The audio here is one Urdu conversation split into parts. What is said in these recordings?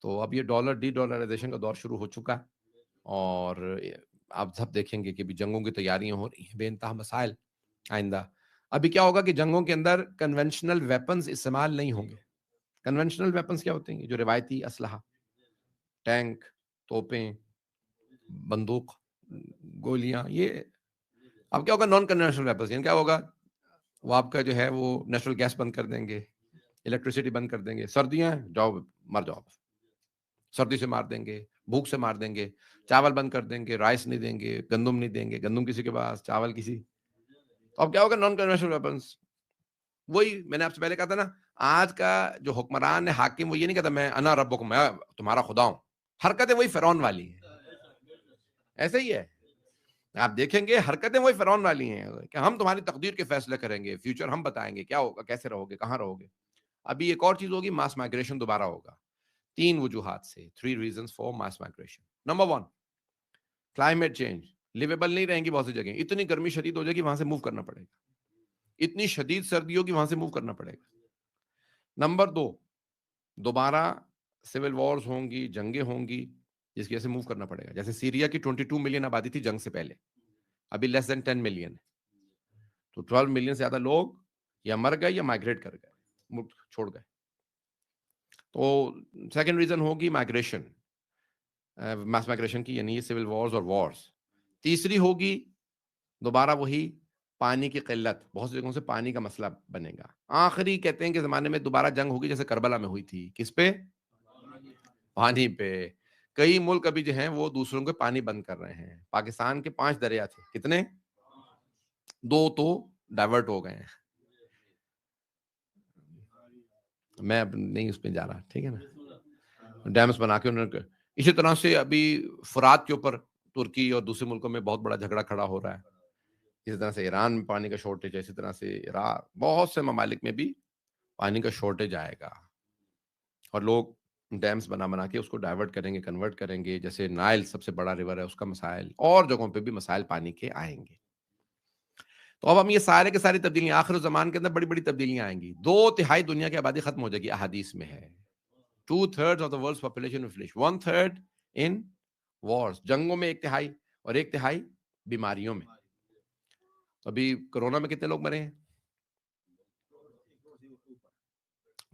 تو اب یہ ڈالر ڈی ڈالرائزیشن کا دور شروع ہو چکا ہے، اور آپ سب دیکھیں گے کہ بھی جنگوں کی تیاریاں ہو رہی ہیں، بے انتہا مسائل آئندہ۔ ابھی کیا ہوگا کہ جنگوں کے اندر کنونشنل ویپنز استعمال نہیں ہوں گے۔ کنونشنل ویپنز کیا ہوتے ہیں؟ جو روایتی اسلحہ، ٹینک، توپیں، بندوق، گولیاں، یہ اب کیا ہوگا نان کنونشنل ویپنز، یعنی کیا ہوگا، وہ آپ کا جو ہے وہ نیچرل گیس بند کر دیں گے، الیکٹریسٹی بند کر دیں گے، سردیاں ہیں جاؤ مر جاؤ، سردی سے مار دیں گے، بھوک سے مار دیں گے، چاول بند کر دیں گے، رائس نہیں دیں گے، گندم نہیں دیں گے، گندم کسی کے پاس، چاول کسی، تو اب کیا ہوگا نان کنونشنل ویپنز۔ وہی میں نے آپ سے پہلے کہا تھا نا، آج کا جو حکمران ہے، حاکم، وہ یہ نہیں کہتا میں انا ربکم، میں تمہارا خدا ہوں، حرکتیں وہی فرعون والی ہیں، ایسے ہی ہے، آپ دیکھیں گے حرکتیں وہی فرعون والی ہیں کہ ہم تمہاری تقدیر کے فیصلے کریں گے، فیوچر ہم بتائیں گے کیا ہوگا، کیسے رہو گے، کہاں رہو گے۔ ابھی ایک اور چیز ہوگی، ماس مائگریشن دوبارہ ہوگا، 3 وجوہات سے، 3 reasons for mass migration۔ نمبر 1، کلائمیٹ چینج، لیویبل نہیں رہیں گی بہت سی جگہیں، اتنی گرمی شدید ہو جائے گی وہاں سے موو کرنا پڑے گا، اتنی شدید سردی ہوگی وہاں سے موو کرنا پڑے گا۔ نمبر 2، دوبارہ سول وارز ہوں گی، جنگیں ہوں گی، جس کی وجہ سے موو کرنا پڑے گا۔ جیسے سیریا کی 22 ملین آبادی تھی جنگ سے پہلے، ابھی لیس دین 10 ملین ہے، تو 12 ملین سے زیادہ لوگ یا مر گئے یا مائگریٹ کر گئے، ملک چھوڑ گئے۔ تو سیکنڈ ریزن ہوگی مائگریشن، ماس مائگریشن کی، یعنی یہ سول وارز اور وارز۔ تیسری ہوگی دوبارہ وہی پانی کی قلت، بہت سی جگہوں سے پانی کا مسئلہ بنے گا۔ آخری کہتے ہیں کہ زمانے میں دوبارہ جنگ ہوگی جیسے کربلا میں ہوئی تھی، کس پہ؟ پانی پہ۔ کئی ملک ابھی جو ہیں وہ دوسروں کے پانی بند کر رہے ہیں۔ پاکستان کے 5 دریا تھے، کتنے؟ 2 تو ڈائیورٹ ہو گئے ہیں، میں اب نہیں اس پہ جا رہا، ٹھیک ہے نا، ڈیمز بنا کے انہوں نے۔ اسی طرح سے ابھی فرات کے اوپر ترکی اور دوسرے ملکوں میں بہت بڑا جھگڑا کھڑا ہو رہا ہے، اسی طرح سے ایران میں پانی کا شارٹیج ہے، اسی طرح سے عراق، بہت سے ممالک میں بھی پانی کا شارٹیج آئے گا، اور لوگ ڈیمز بنا کے اس کو ڈائیورٹ کریں گے، کنورٹ کریں گے۔ جیسے نائل سب سے بڑا ریور ہے، اس کا مسائل، اور جگہوں پہ بھی مسائل پانی کے آئیں گے۔ تو اب ہم یہ سارے کے ساری تبدیلیاں آخر زمان کے اندر بڑی بڑی تبدیلیاں آئیں گی۔ 2/3 دنیا کی آبادی ختم ہو جائے گی، احادیث میں ہے 2/3 of the world's population will finish, 1/3 in wars، جنگوں میں 1/3، اور 1/3 بیماریوں میں۔ ابھی کرونا میں کتنے لوگ مرے ہیں؟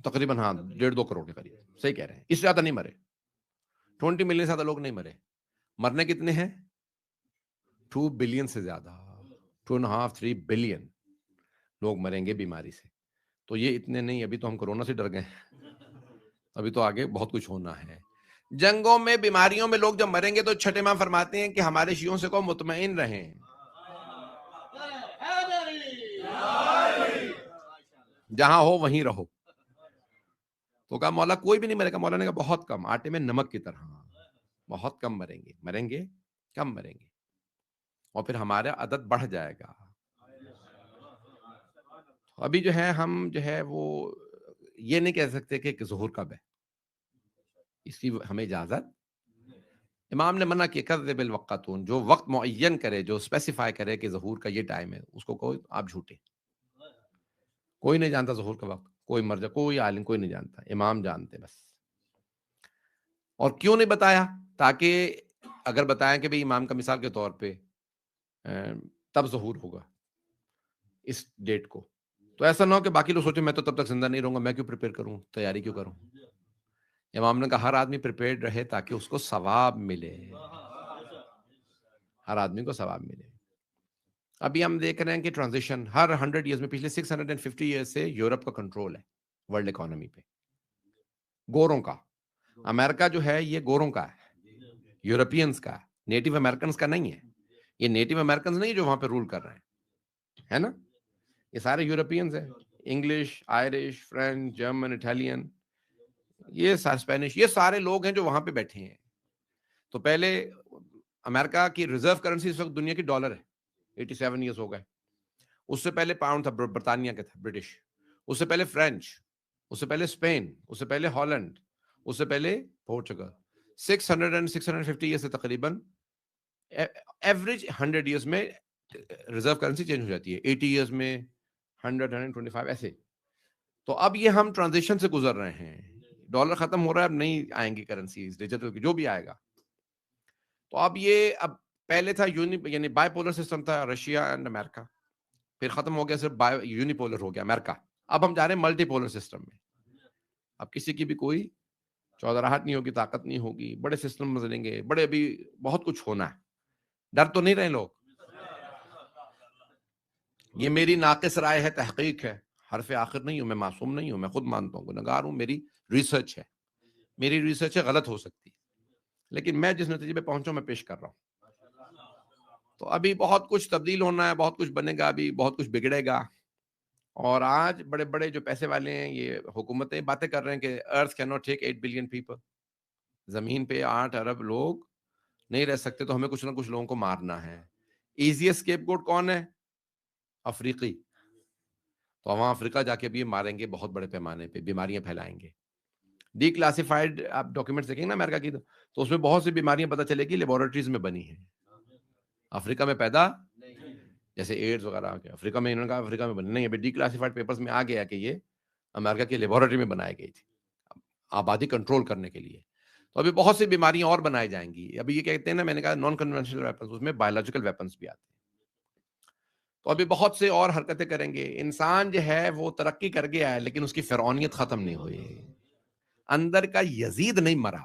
تقریباً 1.5-2 کروڑ کے قریب، صحیح کہہ رہے ہیں، اس سے زیادہ نہیں مرے، 20 ملین سے زیادہ لوگ نہیں مرے۔ مرنے کتنے ہیں؟ 2 بلین سے زیادہ، 2.5-3 بلین لوگ مریں گے بیماری سے۔ تو یہ اتنے نہیں، ابھی تو ہم کورونا سے ڈر گئے، ابھی تو آگے بہت کچھ ہونا ہے۔ جنگوں میں، بیماریوں میں لوگ جب مریں گے تو چھٹے امام فرماتے ہیں کہ ہمارے شیعوں سے کو مطمئن رہیں، جہاں ہو وہیں رہو۔ تو کہا مولا کوئی بھی نہیں مرے گا، مولا نے کہا بہت کم، آٹے میں نمک کی طرح، بہت کم مریں گے، کم مریں گے، اور پھر ہمارا عدد بڑھ جائے گا۔ ابھی جو ہے ہم جو ہے وہ یہ نہیں کہہ سکتے کہ ظہور کب ہے، اس کی ہمیں اجازت، امام نے منع کیا، کذب الوقتون، جو وقت معین کرے، جو اسپیسیفائی کرے کہ ظہور کا یہ ٹائم ہے، اس کو کوئی آپ جھوٹے، کوئی نہیں جانتا ظہور کا وقت، کوئی مرجع، کوئی عالم، کوئی نہیں جانتا، امام جانتے بس۔ اور کیوں نہیں بتایا؟ تاکہ اگر بتائیں کہ بھئی امام کا مثال کے طور پہ تب ظہور ہوگا اس ڈیٹ کو، تو ایسا نہ ہو کہ باقی لوگ سوچیں میں تو تب تک زندہ نہیں رہوں گا، میں کیوں پریپیئر کروں، تیاری کیوں کروں۔ امام نے کہا ہر آدمی پریپیئرڈ رہے تاکہ اس کو ثواب ملے، ہر آدمی کو ثواب ملے۔ ابھی ہم دیکھ رہے ہیں کہ ٹرانزیشن ہر 100 ایئرز میں، پچھلے 650 ایئرز سے یورپ کا کنٹرول ہے ورلڈ اکانومی پہ، گوروں کا۔ امریکہ جو ہے یہ گوروں کا ہے، یورپینز کا، نیٹو امریکنز کا نہیں ہے۔ یہ نیٹو امریکنز نہیں جو وہاں پہ رول کر رہے ہیں، ہے نا، یہ سارے یورپینز ہیں، English, Irish, French, German, Italian, یہ اسپینش، یہ سارے لوگ ہیں جو وہاں پہ بیٹھے ہیں۔ تو پہلے امریکہ کی ریزرو کرنسی اس وقت دنیا کی ڈالر ہے، 87 ایئرز ہو گئے۔ اس سے پہلے پاؤنڈ تھا، برطانیہ کا تھا، برٹش، اس سے پہلے فرینچ، اس سے پہلے اسپین، اس سے پہلے ہالینڈ، اس سے پہلے پورچگل۔ 650 ایئر سے تقریباً ایوریج 100 ایئرز میں ریزرو کرنسی چینج ہو جاتی ہے، 80 ایئرز میں 100، 125 ایسے۔ تو اب یہ ہم ٹرانزیشن سے گزر رہے ہیں، ڈالر ختم ہو رہا ہے، اب نہیں آئیں گی کرنسیز ڈیجیٹل کی، جو بھی آئے گا. تو اب یہ اب پہلے تھا یعنی بائی پولر سسٹم تھا رشیا اینڈ امریکہ، پھر ختم ہو گیا صرف یونی پولر ہو گیا امریکہ. اب ہم جا رہے ہیں ملٹی پولر سسٹم میں. اب کسی کی بھی کوئی چودراہٹ نہیں ہوگی، طاقت نہیں ہوگی، بڑے سسٹم بدلیں گے، بڑے ابھی بہت کچھ ہونا ہے. ڈر تو نہیں رہے لوگ. یہ میری ناقص رائے ہے، تحقیق ہے، حرف آخر نہیں ہوں، میں معصوم نہیں ہوں، میں خود مانتا ہوں گنہگار ہوں، میری ریسرچ ہے، میری ریسرچ ہے، غلط ہو سکتی ہے، لیکن میں جس نتیجے پہ پہنچا میں پیش کر رہا ہوں. تو ابھی بہت کچھ تبدیل ہونا ہے، بہت کچھ بنے گا، ابھی بہت کچھ بگڑے گا. اور آج بڑے بڑے جو پیسے والے ہیں، یہ حکومتیں باتیں کر رہے ہیں کہ earth can not take 8 billion people. زمین پہ 8 ارب لوگ نہیں رہ سکتے، تو ہمیں کچھ نہ کچھ لوگوں کو مارنا ہے. ایزیسٹ اسکیپ گوٹ کون ہے؟ افریقی. تو وہاں افریقہ جا کے بھی ماریں گے، بہت بڑے پیمانے پہ بیماریاں پھیلائیں گے. ڈی کلاسیفائڈ آپ ڈاکیومنٹس دیکھیں گے نا امریکہ کی، تو اس میں بہت سی بیماریاں پتہ چلے گی لیبورٹریز میں بنی ہیں، افریقہ میں پیدا، جیسے ایڈز وغیرہ افریقہ میں، انہوں نے کہا افریقہ میں بنی نہیں. ابھی ڈی کلاسیفائڈ پیپرز میں آ گیا کہ یہ امریکہ کی لیبورٹری میں بنائی گئی تھی آبادی کنٹرول کرنے کے لیے. تو ابھی بہت سی بیماریاں اور بنائی جائیں گی. ابھی یہ کہتے ہیں نا، میں نے کہا نان کنونشنل ویپنز، اس میں بایولوجیکل ویپنز بھی آتے ہیں. تو ابھی بہت سے اور حرکتیں کریں گے. انسان جو ہے وہ ترقی کر گیا ہے، لیکن اس کی فرعونیت ختم نہیں ہوئی. اندر کا یزید نہیں مرا،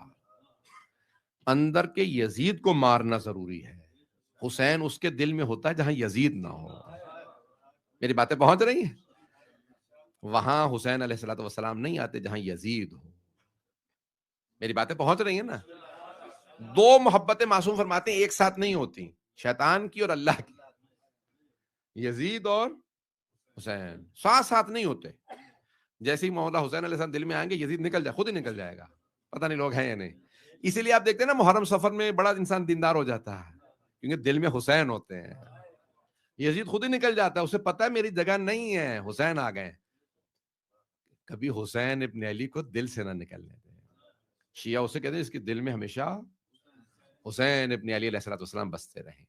اندر کے یزید کو مارنا ضروری ہے. حسین اس کے دل میں ہوتا ہے جہاں یزید نہ ہو. میری باتیں پہنچ رہی ہیں؟ وہاں حسین علیہ الصلوۃ والسلام نہیں آتے جہاں یزید ہو. میری باتیں پہنچ رہی ہیں نا؟ دو محبتیں معصوم فرماتے ہیں ایک ساتھ نہیں ہوتی، شیطان کی اور اللہ کی. یزید اور حسین ساتھ ساتھ نہیں ہوتے. جیسے ہی مولا حسین علیہ السلام دل میں آئیں گے، یزید نکل جائے، خود ہی نکل جائے گا. پتہ نہیں لوگ ہیں یا نہیں. اسی لیے آپ دیکھتے ہیں نا محرم سفر میں بڑا انسان دیندار ہو جاتا ہے، کیونکہ دل میں حسین ہوتے ہیں. یزید خود ہی نکل جاتا ہے، اسے پتا ہے میری جگہ نہیں ہے، حسین آ گئے. کبھی حسین ابن علی کو دل سے نہ نکلنے دیں. شیعہ اسے کہتے ہیں اس کے دل میں ہمیشہ حسین ابن علی علیہ الصلوۃ والسلام بستے رہیں.